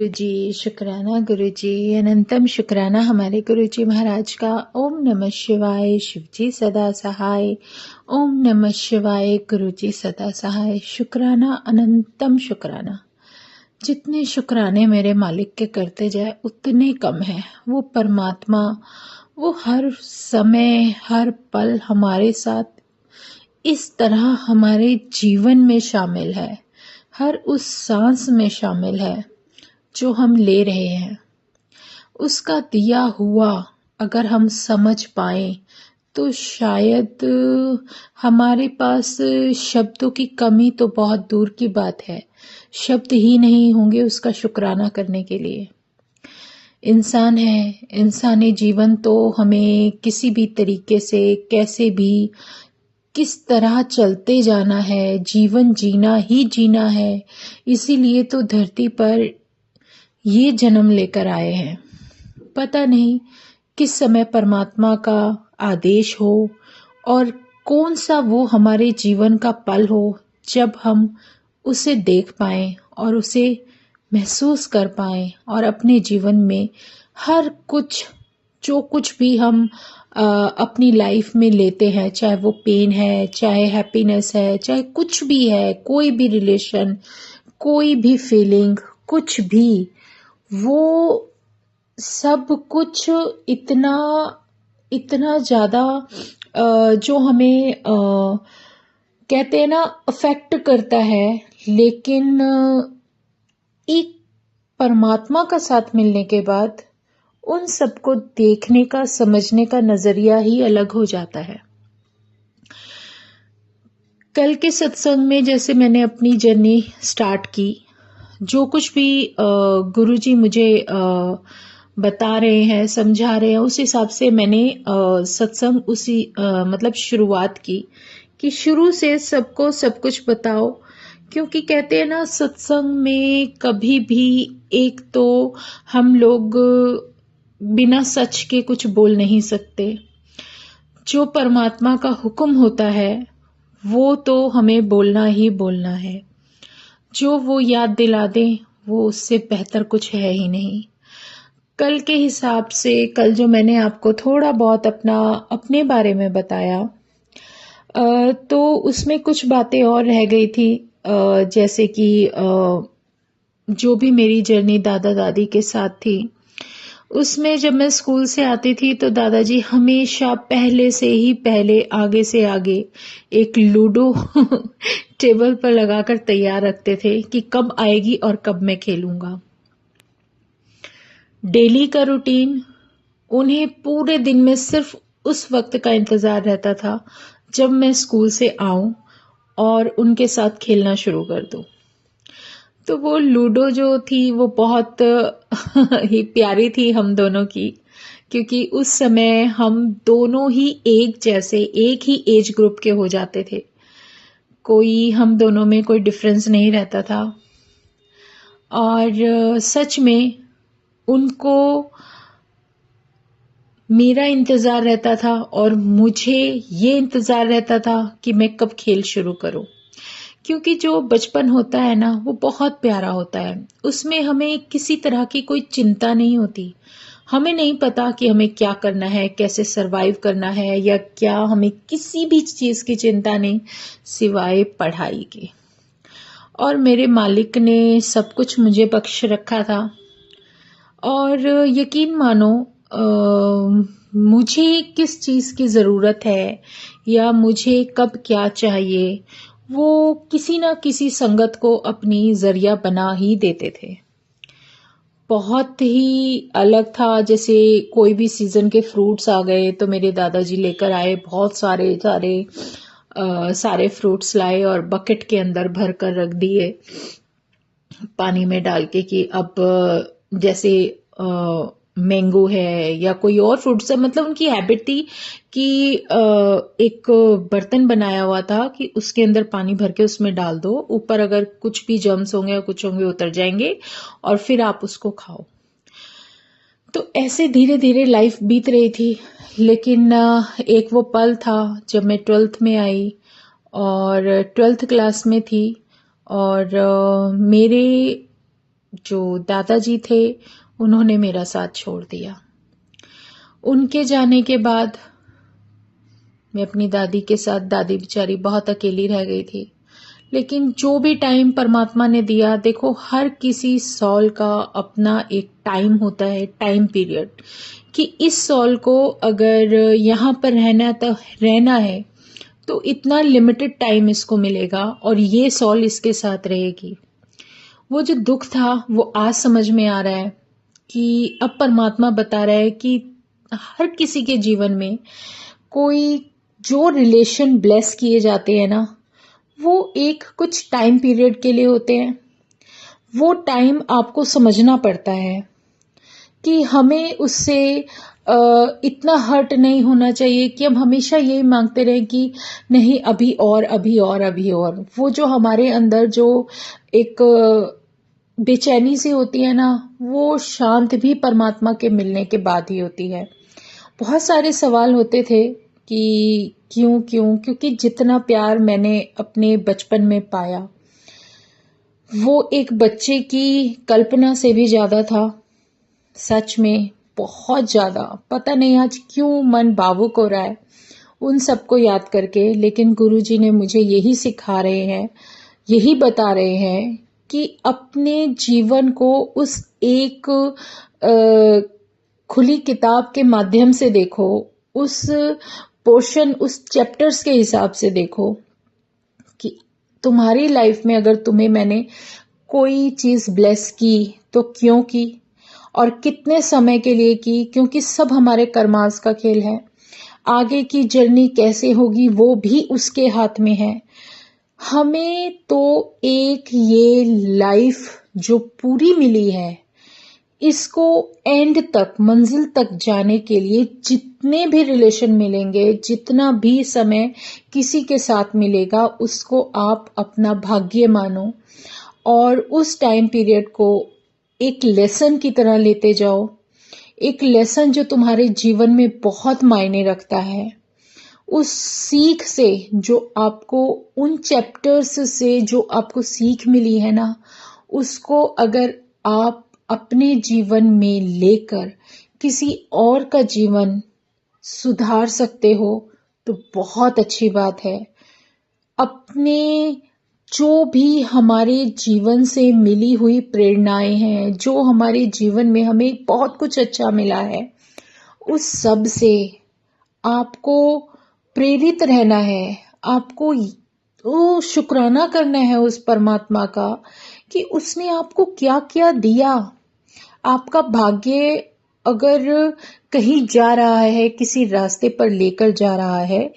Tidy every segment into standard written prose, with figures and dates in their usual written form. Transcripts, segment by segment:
गुरुजी, शुक्राना गुरुजी, अनंतम शुक्राना हमारे गुरुजी महाराज का। ओम नमः शिवाय, शिवजी सदा सहाय। ओम नमः शिवाय, गुरुजी सदा सहाय। शुक्राना, अनंतम शुक्राना। जितने शुक्राने मेरे मालिक के करते जाए उतने कम है। वो परमात्मा, वो हर समय हर पल हमारे साथ इस तरह हमारे जीवन में शामिल है, हर उस सांस में शामिल है जो हम ले रहे हैं। उसका दिया हुआ अगर हम समझ पाए तो शायद हमारे पास शब्दों की कमी तो बहुत दूर की बात है, शब्द ही नहीं होंगे उसका शुक्राना करने के लिए। इंसान है, इंसानी जीवन तो हमें किसी भी तरीके से कैसे भी किस तरह चलते जाना है, जीवन जीना ही जीना है। इसीलिए तो धरती पर ये जन्म लेकर आए हैं। पता नहीं किस समय परमात्मा का आदेश हो और कौन सा वो हमारे जीवन का पल हो जब हम उसे देख पाएं और उसे महसूस कर पाएं और अपने जीवन में हर कुछ जो कुछ भी हम अपनी लाइफ में लेते हैं, चाहे वो पेन है, चाहे हैप्पीनेस है, चाहे कुछ भी है, कोई भी रिलेशन, कोई भी फीलिंग, कुछ भी, वो सब कुछ इतना इतना ज़्यादा जो हमें कहते हैं ना अफेक्ट करता है, लेकिन एक परमात्मा का साथ मिलने के बाद उन सबको देखने का, समझने का नजरिया ही अलग हो जाता है। कल के सत्संग में जैसे मैंने अपनी जर्नी स्टार्ट की, जो कुछ भी गुरुजी मुझे बता रहे हैं, समझा रहे हैं, उस हिसाब से मैंने सत्संग उसी मतलब शुरुआत की कि शुरू से सबको सब कुछ बताओ। क्योंकि कहते हैं ना सत्संग में कभी भी एक तो हम लोग बिना सच के कुछ बोल नहीं सकते। जो परमात्मा का हुक्म होता है वो तो हमें बोलना ही बोलना है। जो वो याद दिला दें वो उससे बेहतर कुछ है ही नहीं। कल के हिसाब से कल जो मैंने आपको थोड़ा बहुत अपने बारे में बताया, तो उसमें कुछ बातें और रह गई थी। जैसे कि जो भी मेरी जर्नी दादा दादी के साथ थी, उसमें जब मैं स्कूल से आती थी तो दादाजी हमेशा पहले से ही पहले आगे से आगे एक लूडो टेबल पर लगाकर तैयार रखते थे कि कब आएगी और कब मैं खेलूंगा। डेली का रूटीन, उन्हें पूरे दिन में सिर्फ उस वक्त का इंतजार रहता था जब मैं स्कूल से आऊं और उनके साथ खेलना शुरू कर दूं। तो वो लूडो जो थी वो बहुत ही प्यारी थी हम दोनों की, क्योंकि उस समय हम दोनों ही एक जैसे, एक ही एज ग्रुप के हो जाते थे। कोई हम दोनों में कोई डिफरेंस नहीं रहता था। और सच में उनको मेरा इंतजार रहता था और मुझे ये इंतजार रहता था कि मैं कब खेल शुरू करूं। क्योंकि जो बचपन होता है ना वो बहुत प्यारा होता है। उसमें हमें किसी तरह की कोई चिंता नहीं होती। हमें नहीं पता कि हमें क्या करना है, कैसे सरवाइव करना है, या क्या हमें किसी भी चीज की चिंता नहीं सिवाय पढ़ाई के। और मेरे मालिक ने सब कुछ मुझे बख्श रखा था। और यकीन मानो मुझे किस चीज की जरूरत है या मुझे कब क्या चाहिए, वो किसी ना किसी संगत को अपनी जरिया बना ही देते थे। बहुत ही अलग था। जैसे कोई भी सीजन के फ्रूट्स आ गए तो मेरे दादाजी लेकर आए, बहुत सारे सारे सारे फ्रूट्स लाए और बकेट के अंदर भर कर रख दिए पानी में डाल के कि अब जैसे मैंगो है या कोई और फ्रूट्स है, मतलब उनकी हैबिट थी कि एक बर्तन बनाया हुआ था कि उसके अंदर पानी भर के उसमें डाल दो, ऊपर अगर कुछ भी जर्म्स होंगे या कुछ होंगे उतर जाएंगे और फिर आप उसको खाओ। तो ऐसे धीरे धीरे लाइफ बीत रही थी। लेकिन एक वो पल था जब मैं 12th में आई और 12th क्लास में थी और मेरे जो दादाजी थे उन्होंने मेरा साथ छोड़ दिया। उनके जाने के बाद मैं अपनी दादी के साथ, दादी बेचारी बहुत अकेली रह गई थी। लेकिन जो भी टाइम परमात्मा ने दिया, देखो हर किसी सॉल का अपना एक टाइम होता है, टाइम पीरियड, कि इस सॉल को अगर यहाँ पर रहना है तो इतना लिमिटेड टाइम इसको मिलेगा और ये सॉल इसके साथ रहेगी। वो जो दुख था वो आज समझ में आ रहा है कि अब परमात्मा बता रहा है कि हर किसी के जीवन में कोई जो रिलेशन ब्लेस किए जाते हैं ना, वो एक कुछ टाइम पीरियड के लिए होते हैं। वो टाइम आपको समझना पड़ता है कि हमें उससे इतना हर्ट नहीं होना चाहिए कि हम हमेशा यही मांगते रहें कि नहीं अभी और अभी और अभी और। वो जो हमारे अंदर जो एक बेचैनी सी होती है ना, वो शांत भी परमात्मा के मिलने के बाद ही होती है। बहुत सारे सवाल होते थे कि क्यों क्यों, क्योंकि जितना प्यार मैंने अपने बचपन में पाया वो एक बच्चे की कल्पना से भी ज्यादा था। सच में बहुत ज्यादा। पता नहीं आज क्यों मन भावुक हो रहा है उन सबको याद करके, लेकिन गुरुजी ने मुझे यही सिखा रहे हैं, यही बता रहे हैं कि अपने जीवन को उस एक खुली किताब के माध्यम से देखो, उस पोर्शन, उस चैप्टर्स के हिसाब से देखो कि तुम्हारी लाइफ में अगर तुम्हें मैंने कोई चीज ब्लेस की तो क्यों की और कितने समय के लिए की, क्योंकि सब हमारे कर्मास का खेल है। आगे की जर्नी कैसे होगी वो भी उसके हाथ में है। हमें तो एक ये लाइफ जो पूरी मिली है, इसको एंड तक, मंजिल तक जाने के लिए जितने भी रिलेशन मिलेंगे, जितना भी समय किसी के साथ मिलेगा, उसको आप अपना भाग्य मानो और उस टाइम पीरियड को एक लेसन की तरह लेते जाओ। एक लेसन जो तुम्हारे जीवन में बहुत मायने रखता है। उस सीख से जो आपको, उन चैप्टर्स से जो आपको सीख मिली है ना, उसको अगर आप अपने जीवन में लेकर किसी और का जीवन सुधार सकते हो तो बहुत अच्छी बात है। अपने जो भी हमारे जीवन से मिली हुई प्रेरणाएं हैं, जो हमारे जीवन में हमें बहुत कुछ अच्छा मिला है, उस सब से आपको प्रेरित रहना है। आपको वो शुक्राना करना है उस परमात्मा का कि उसने आपको क्या क्या दिया। आपका भाग्य अगर कहीं जा रहा है, किसी रास्ते पर लेकर जा रहा है,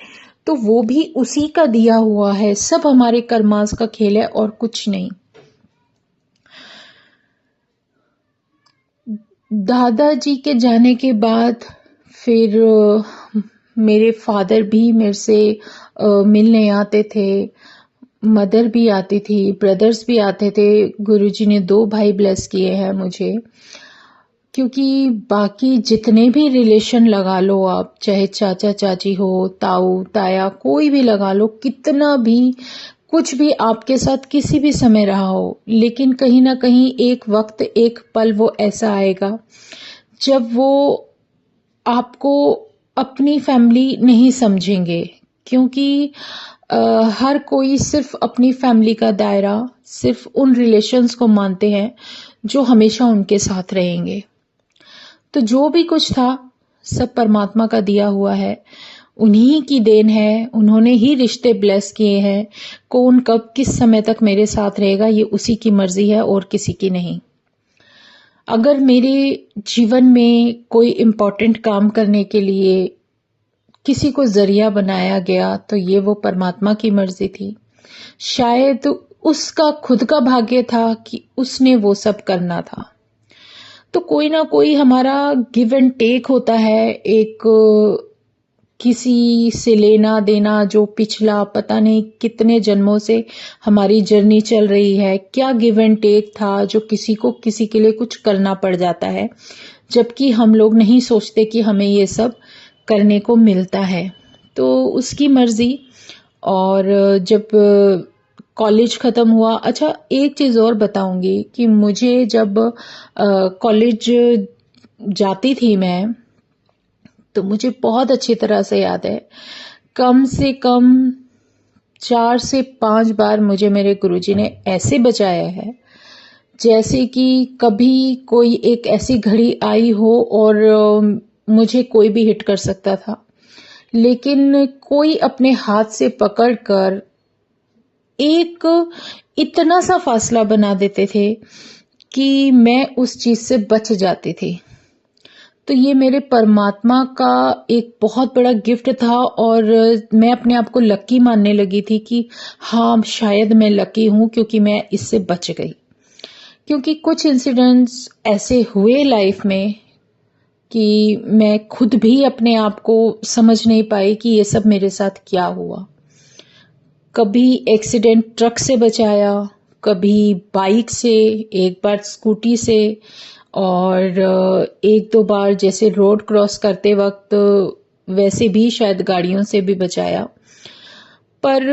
तो वो भी उसी का दिया हुआ है। सब हमारे कर्मास का खेल है और कुछ नहीं। दादाजी के जाने के बाद फिर मेरे फादर भी मेरे से मिलने आते थे, मदर भी आती थी, ब्रदर्स भी आते थे। गुरुजी ने 2 भाई ब्लेस किए हैं मुझे, क्योंकि बाकी जितने भी रिलेशन लगा लो आप, चाहे चाचा चाची हो, ताऊ ताया, कोई भी लगा लो, कितना भी कुछ भी आपके साथ किसी भी समय रहा हो, लेकिन कहीं ना कहीं एक वक्त, एक पल वो ऐसा आएगा जब वो आपको अपनी फैमिली नहीं समझेंगे। क्योंकि हर कोई सिर्फ अपनी फैमिली का दायरा, सिर्फ उन रिलेशंस को मानते हैं जो हमेशा उनके साथ रहेंगे। तो जो भी कुछ था सब परमात्मा का दिया हुआ है, उन्हीं की देन है। उन्होंने ही रिश्ते ब्लेस किए हैं। कौन कब किस समय तक मेरे साथ रहेगा ये उसी की मर्जी है और किसी की नहीं। अगर मेरे जीवन में कोई इम्पोर्टेंट काम करने के लिए किसी को जरिया बनाया गया तो ये वो परमात्मा की मर्जी थी। शायद उसका खुद का भाग्य था कि उसने वो सब करना था। तो कोई ना कोई हमारा गिव एंड टेक होता है, एक किसी से लेना देना, जो पिछला पता नहीं कितने जन्मों से हमारी जर्नी चल रही है। क्या गिव एंड टेक था जो किसी को किसी के लिए कुछ करना पड़ जाता है, जबकि हम लोग नहीं सोचते कि हमें ये सब करने को मिलता है। तो उसकी मर्जी। और जब कॉलेज ख़त्म हुआ। अच्छा, एक चीज़ और बताऊंगी कि मुझे जब कॉलेज जाती थी मैं, तो मुझे बहुत अच्छी तरह से याद है, कम से कम 4 से 5 बार मुझे मेरे गुरुजी ने ऐसे बचाया है जैसे कि कभी कोई एक ऐसी घड़ी आई हो और मुझे कोई भी हिट कर सकता था, लेकिन कोई अपने हाथ से पकड़कर एक इतना सा फासला बना देते थे कि मैं उस चीज से बच जाती थी। तो ये मेरे परमात्मा का एक बहुत बड़ा गिफ्ट था और मैं अपने आप को लकी मानने लगी थी कि हाँ, शायद मैं लकी हूं क्योंकि मैं इससे बच गई। क्योंकि कुछ इंसिडेंट्स ऐसे हुए लाइफ में कि मैं खुद भी अपने आप को समझ नहीं पाई कि ये सब मेरे साथ क्या हुआ। कभी एक्सीडेंट ट्रक से बचाया, कभी बाइक से, एक बार स्कूटी से, और एक दो बार जैसे रोड क्रॉस करते वक्त वैसे भी शायद गाड़ियों से भी बचाया। पर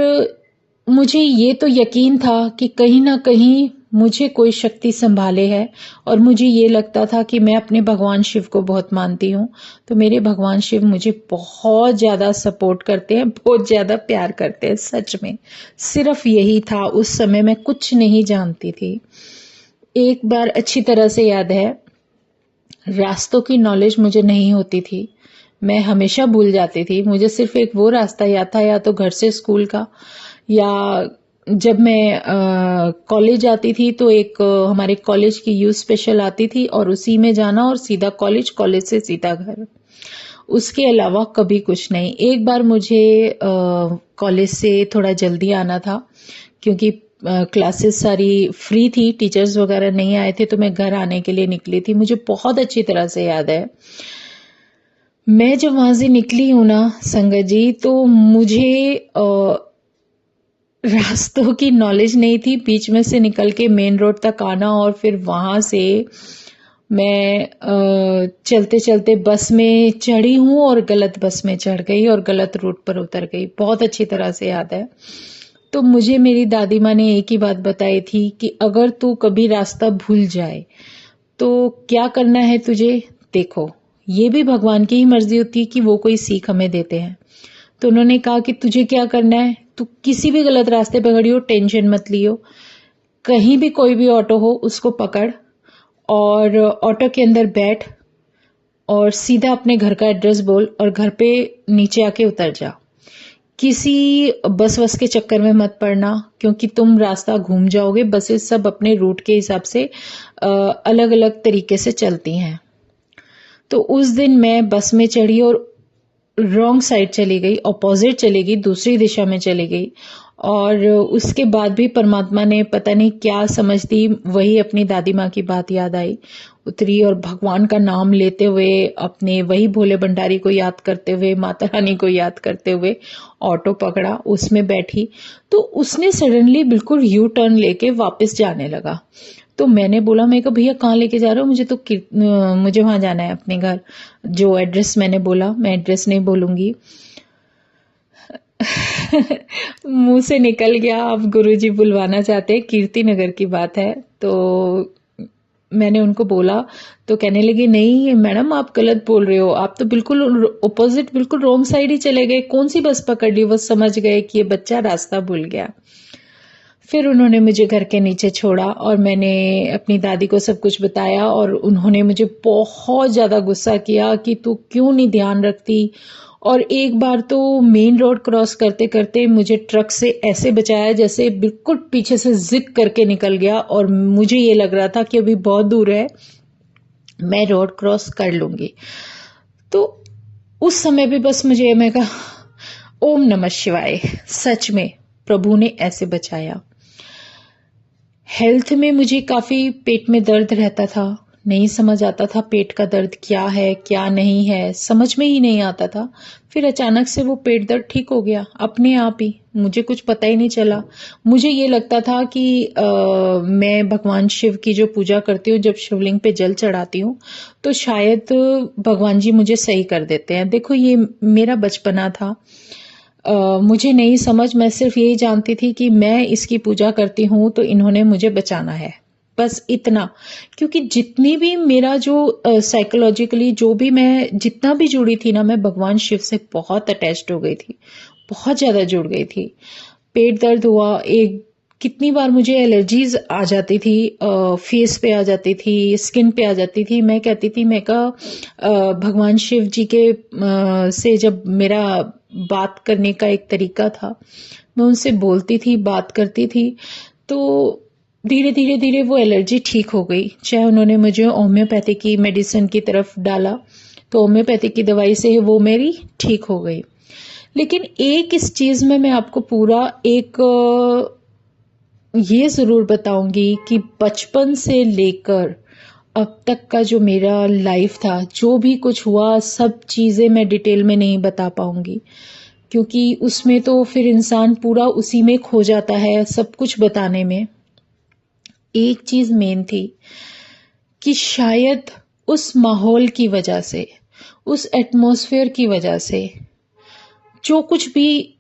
मुझे ये तो यकीन था कि कहीं ना कहीं मुझे कोई शक्ति संभाले है, और मुझे ये लगता था कि मैं अपने भगवान शिव को बहुत मानती हूँ, तो मेरे भगवान शिव मुझे बहुत ज्यादा सपोर्ट करते हैं, बहुत ज्यादा प्यार करते हैं। सच में सिर्फ यही था। उस समय मैं कुछ नहीं जानती थी। एक बार अच्छी तरह से याद है, रास्तों की नॉलेज मुझे नहीं होती थी, मैं हमेशा भूल जाती थी। मुझे सिर्फ एक वो रास्ता याद था, या तो घर से स्कूल का, या जब मैं कॉलेज आती थी तो एक हमारे कॉलेज की यूथ स्पेशल आती थी और उसी में जाना और सीधा कॉलेज, कॉलेज से सीधा घर। उसके अलावा कभी कुछ नहीं। एक बार मुझे कॉलेज से थोड़ा जल्दी आना था क्योंकि क्लासेस सारी फ्री थी, टीचर्स वगैरह नहीं आए थे, तो मैं घर आने के लिए निकली थी। मुझे बहुत अच्छी तरह से याद है, मैं जब वहां से निकली हूं ना संगत जी, तो मुझे रास्तों की नॉलेज नहीं थी। बीच में से निकल के मेन रोड तक आना और फिर वहां से मैं चलते चलते बस में चढ़ी हूं और गलत बस में चढ़ गई और गलत रूट पर उतर गई। बहुत अच्छी तरह से याद है। तो मुझे मेरी दादी माँ ने एक ही बात बताई थी कि अगर तू कभी रास्ता भूल जाए तो क्या करना है तुझे। देखो, ये भी भगवान की ही मर्जी होती है कि वो कोई सीख हमें देते हैं। तो उन्होंने कहा कि तुझे क्या करना है, तू किसी भी गलत रास्ते पे खड़ी हो, टेंशन मत लियो, कहीं भी कोई भी ऑटो हो उसको पकड़ और ऑटो के अंदर बैठ और सीधा अपने घर का एड्रेस बोल और घर पे नीचे आके उतर जा। किसी बस के चक्कर में मत पड़ना क्योंकि तुम रास्ता घूम जाओगे। बसेस सब अपने रूट के हिसाब से अलग अलग तरीके से चलती हैं। तो उस दिन मैं बस में चढ़ी और रॉन्ग साइड चली गई, अपोजिट चली गई, दूसरी दिशा में चली गई। और उसके बाद भी परमात्मा ने पता नहीं क्या समझ दी, वही अपनी दादी माँ की बात याद आई, उतरी और भगवान का नाम लेते हुए, अपने वही भोले भंडारी को याद करते हुए, माता रानी को याद करते हुए ऑटो पकड़ा, उसमें बैठी। तो उसने सडनली बिल्कुल यू टर्न लेके वापस जाने लगा। तो मैंने बोला, मैं कहा भैया कहाँ लेके जा रहे हो, मुझे तो मुझे वहां जाना है अपने घर। जो एड्रेस मैंने बोला, मैं एड्रेस नहीं बोलूंगी। मुंह से निकल गया, अब गुरुजी बुलवाना चाहते हैं, कीर्ति नगर की बात है। तो मैंने उनको बोला तो कहने लगे, नहीं मैडम आप गलत बोल रहे हो, आप तो बिल्कुल ऑपोजिट, बिल्कुल रॉन्ग साइड ही चले गए, कौन सी बस पकड़ ली। वो समझ गए कि ये बच्चा रास्ता भूल गया। फिर उन्होंने मुझे घर के नीचे छोड़ा और मैंने अपनी दादी को सब कुछ बताया और उन्होंने मुझे बहुत ज्यादा गुस्सा किया कि तू क्यों नहीं ध्यान रखती। और एक बार तो मेन रोड क्रॉस करते करते मुझे ट्रक से ऐसे बचाया जैसे बिल्कुल पीछे से जिक करके निकल गया, और मुझे ये लग रहा था कि अभी बहुत दूर है, मैं रोड क्रॉस कर लूंगी। तो उस समय भी बस मुझे, मैं कहा ओम नमः शिवाय, सच में प्रभु ने ऐसे बचाया। हेल्थ में मुझे काफी पेट में दर्द रहता था, नहीं समझ आता था पेट का दर्द क्या है क्या नहीं है, समझ में ही नहीं आता था। फिर अचानक से वो पेट दर्द ठीक हो गया अपने आप ही, मुझे कुछ पता ही नहीं चला। मुझे ये लगता था कि मैं भगवान शिव की जो पूजा करती हूँ, जब शिवलिंग पे जल चढ़ाती हूँ तो शायद भगवान जी मुझे सही कर देते हैं। देखो, ये मेरा बचपना था। मुझे नहीं समझ, मैं सिर्फ यही जानती थी कि मैं इसकी पूजा करती हूँ तो इन्होंने मुझे बचाना है, बस इतना। क्योंकि जितनी भी मेरा जो साइकोलॉजिकली जो भी मैं जितना भी जुड़ी थी ना, मैं भगवान शिव से बहुत अटैच्ड हो गई थी, बहुत ज्यादा जुड़ गई थी। पेट दर्द हुआ, एक कितनी बार मुझे एलर्जीज आ जाती थी, फेस पे आ जाती थी, स्किन पे आ जाती थी। मैं कहती थी, मैं कहा भगवान शिव जी के से जब मेरा बात करने का एक तरीका था, मैं उनसे बोलती थी, बात करती थी, तो धीरे धीरे धीरे वो एलर्जी ठीक हो गई। चाहे उन्होंने मुझे होम्योपैथी की मेडिसिन की तरफ डाला, तो होम्योपैथी की दवाई से वो मेरी ठीक हो गई। लेकिन एक इस चीज में मैं आपको पूरा एक ये जरूर बताऊंगी कि बचपन से लेकर अब तक का जो मेरा लाइफ था, जो भी कुछ हुआ, सब चीजें मैं डिटेल में नहीं बता पाऊंगी, क्योंकि उसमें तो फिर इंसान पूरा उसी में खो जाता है सब कुछ बताने में। एक चीज मेन थी कि शायद उस माहौल की वजह से, उस एटमॉस्फेयर की वजह से, जो कुछ भी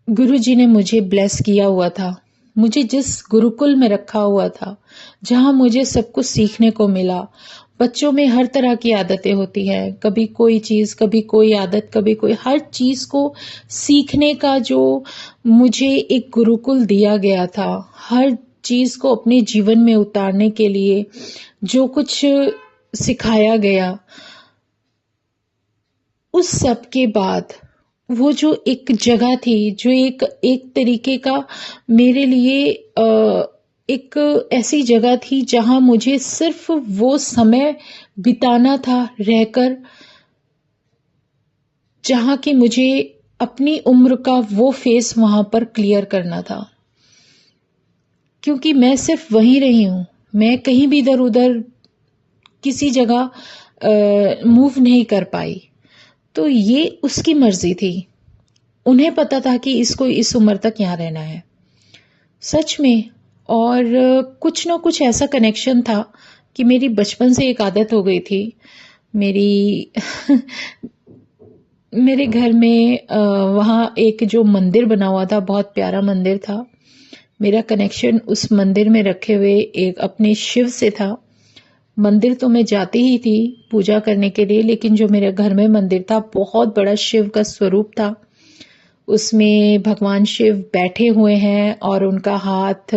गुरु जी ने मुझे ब्लेस किया हुआ था, मुझे जिस गुरुकुल में रखा हुआ था, जहां मुझे सब कुछ सीखने को मिला। बच्चों में हर तरह की आदतें होती हैं, कभी कोई चीज, कभी कोई आदत, कभी कोई, हर चीज को सीखने का जो मुझे एक गुरुकुल दिया गया था, हर चीज को अपने जीवन में उतारने के लिए जो कुछ सिखाया गया, उस सब के बाद वो जो एक जगह थी, जो एक एक तरीके का मेरे लिए एक ऐसी जगह थी जहां मुझे सिर्फ वो समय बिताना था रहकर, जहां कि मुझे अपनी उम्र का वो फेस वहां पर क्लियर करना था। क्योंकि मैं सिर्फ वहीं रही हूं, मैं कहीं भी इधर उधर किसी जगह मूव नहीं कर पाई। तो ये उसकी मर्जी थी, उन्हें पता था कि इसको इस उम्र तक यहाँ रहना है, सच में। और कुछ ना कुछ ऐसा कनेक्शन था कि मेरी बचपन से एक आदत हो गई थी मेरी मेरे घर में वहाँ एक जो मंदिर बना हुआ था, बहुत प्यारा मंदिर था। मेरा कनेक्शन उस मंदिर में रखे हुए एक अपने शिव से था। मंदिर तो मैं जाती ही थी पूजा करने के लिए, लेकिन जो मेरे घर में मंदिर था, बहुत बड़ा शिव का स्वरूप था। उसमें भगवान शिव बैठे हुए हैं और उनका हाथ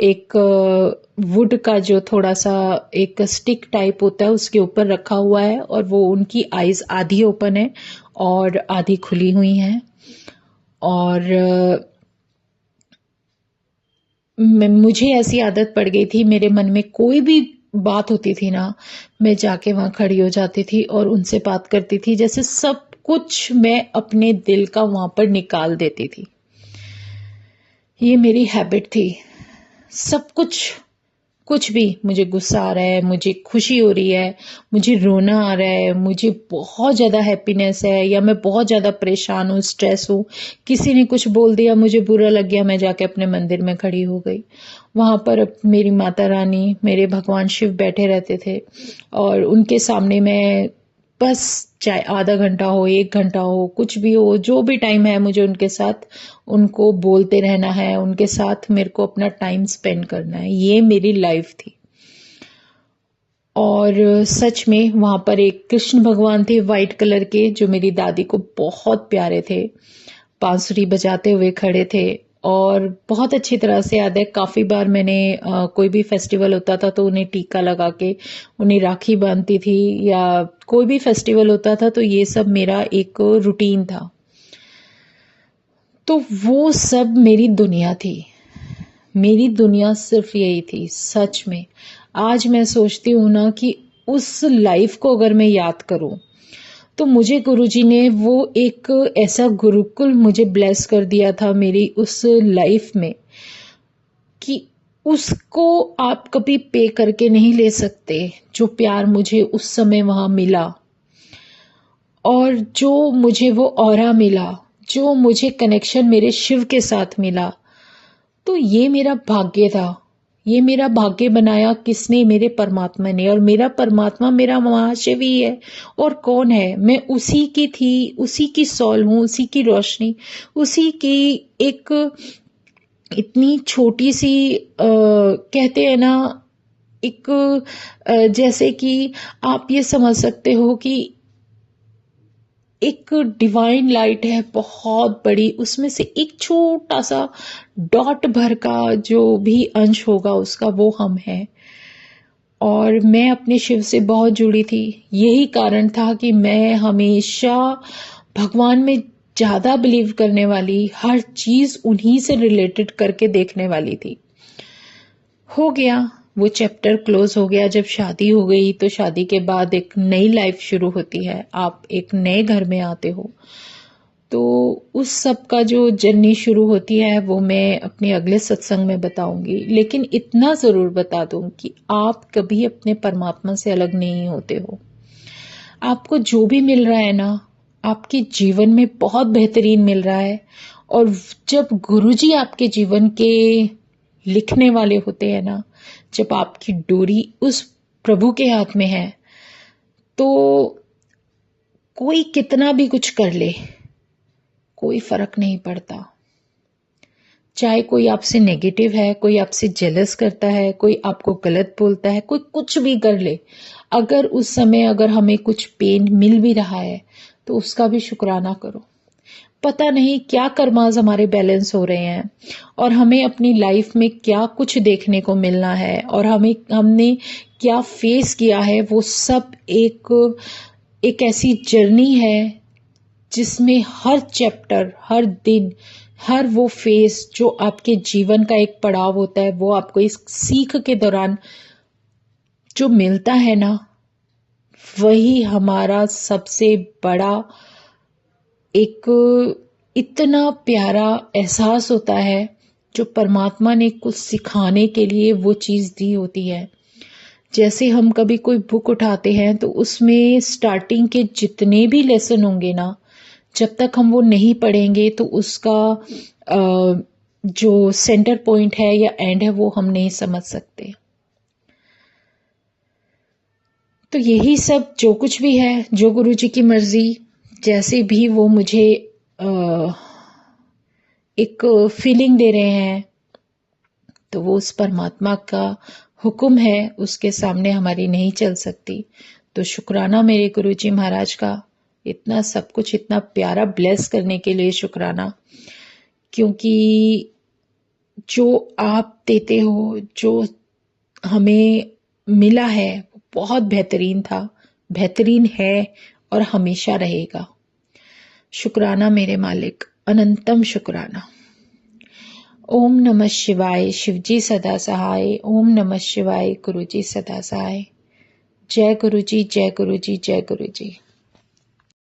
एक वुड का जो थोड़ा सा एक स्टिक टाइप होता है उसके ऊपर रखा हुआ है, और वो उनकी आईज आधी ओपन है और आधी खुली हुई हैं। और मुझे ऐसी आदत पड़ गई थी, मेरे मन में कोई भी बात होती थी ना, मैं जाके वहां खड़ी हो जाती थी और उनसे बात करती थी, जैसे सब कुछ मैं अपने दिल का वहां पर निकाल देती थी। ये मेरी हैबिट थी। सब कुछ, कुछ भी, मुझे गुस्सा आ रहा है, मुझे खुशी हो रही है, मुझे रोना आ रहा है, मुझे बहुत ज्यादा हैप्पीनेस है, या मैं बहुत ज्यादा परेशान हूँ, स्ट्रेस हूँ, किसी ने कुछ बोल दिया, मुझे बुरा लग गया, मैं जाके अपने मंदिर में खड़ी हो गई। वहां पर मेरी माता रानी, मेरे भगवान शिव बैठे रहते थे, और उनके सामने मैं बस, चाहे आधा घंटा हो, एक घंटा हो, कुछ भी हो, जो भी टाइम है, मुझे उनके साथ उनको बोलते रहना है, उनके साथ मेरे को अपना टाइम स्पेंड करना है। ये मेरी लाइफ थी। और सच में वहां पर एक कृष्ण भगवान थे वाइट कलर के, जो मेरी दादी को बहुत प्यारे थे, बांसुरी बजाते हुए खड़े थे। और बहुत अच्छी तरह से याद है, काफी बार मैंने कोई भी फेस्टिवल होता था तो उन्हें टीका लगा के उन्हें राखी बांधती थी, या कोई भी फेस्टिवल होता था तो ये सब मेरा एक रूटीन था। तो वो सब मेरी दुनिया थी, मेरी दुनिया सिर्फ यही थी, सच में। आज मैं सोचती हूँ ना कि उस लाइफ को अगर मैं याद करूं, तो मुझे गुरुजी ने वो एक ऐसा गुरुकुल मुझे ब्लेस कर दिया था मेरी उस लाइफ में, कि उसको आप कभी पे करके नहीं ले सकते। जो प्यार मुझे उस समय वहां मिला, और जो मुझे वो ऑरा मिला, जो मुझे कनेक्शन मेरे शिव के साथ मिला, तो ये मेरा भाग्य था, ये मेरा भाग्य बनाया किसने? मेरे परमात्मा ने। और मेरा परमात्मा मेरा महाशिव ही है। और कौन है? मैं उसी की थी, उसी की सॉल हूँ, उसी की रोशनी, उसी की एक इतनी छोटी सी कहते हैं ना, एक जैसे कि आप ये समझ सकते हो कि एक डिवाइन लाइट है बहुत बड़ी, उसमें से एक छोटा सा डॉट भर का जो भी अंश होगा उसका, वो हम हैं। और मैं अपने शिव से बहुत जुड़ी थी। यही कारण था कि मैं हमेशा भगवान में ज्यादा बिलीव करने वाली, हर चीज उन्हीं से रिलेटेड करके देखने वाली थी। हो गया, वो चैप्टर क्लोज हो गया। जब शादी हो गई तो शादी के बाद एक नई लाइफ शुरू होती है, आप एक नए घर में आते हो। तो उस सब का जो जर्नी शुरू होती है वो मैं अपने अगले सत्संग में बताऊंगी। लेकिन इतना जरूर बता दूं कि आप कभी अपने परमात्मा से अलग नहीं होते हो। आपको जो भी मिल रहा है ना, आपके जीवन में बहुत बेहतरीन मिल रहा है। और जब गुरुजी आपके जीवन के लिखने वाले होते हैं ना, जब आपकी डोरी उस प्रभु के हाथ में है, तो कोई कितना भी कुछ कर ले, कोई फर्क नहीं पड़ता। चाहे कोई आपसे नेगेटिव है, कोई आपसे जेलस करता है, कोई आपको गलत बोलता है, कोई कुछ भी कर ले, अगर उस समय अगर हमें कुछ पेन मिल भी रहा है तो उसका भी शुक्राना करो। पता नहीं क्या कर्मास हमारे बैलेंस हो रहे हैं और हमें अपनी लाइफ में क्या कुछ देखने को मिलना है और हमने क्या फेस किया है। वो सब एक ऐसी जर्नी है जिसमें हर चैप्टर, हर दिन, हर वो फेस जो आपके जीवन का एक पड़ाव होता है, वो आपको इस सीख के दौरान जो मिलता है ना, वही हमारा सबसे बड़ा एक इतना प्यारा एहसास होता है जो परमात्मा ने कुछ सिखाने के लिए वो चीज दी होती है। जैसे हम कभी कोई बुक उठाते हैं तो उसमें स्टार्टिंग के जितने भी लेसन होंगे ना, जब तक हम वो नहीं पढ़ेंगे तो उसका जो सेंटर पॉइंट है या एंड है वो हम नहीं समझ सकते। तो यही सब जो कुछ भी है, जो गुरुजी की मर्जी, जैसे भी वो मुझे एक फीलिंग दे रहे हैं, तो वो उस परमात्मा का हुक्म है, उसके सामने हमारी नहीं चल सकती। तो शुक्राना मेरे गुरुजी महाराज का, इतना सब कुछ इतना प्यारा ब्लेस करने के लिए शुक्राना। क्योंकि जो आप देते हो, जो हमें मिला है, बहुत बेहतरीन था, बेहतरीन है और हमेशा रहेगा। शुक्राना मेरे मालिक, अनंतम शुक्राना। ओम नमः शिवाय, शिवजी सदा सहाय। ओम नमः शिवाय, गुरुजी सदा सहाय। जय गुरुजी, जय गुरुजी, जय गुरुजी।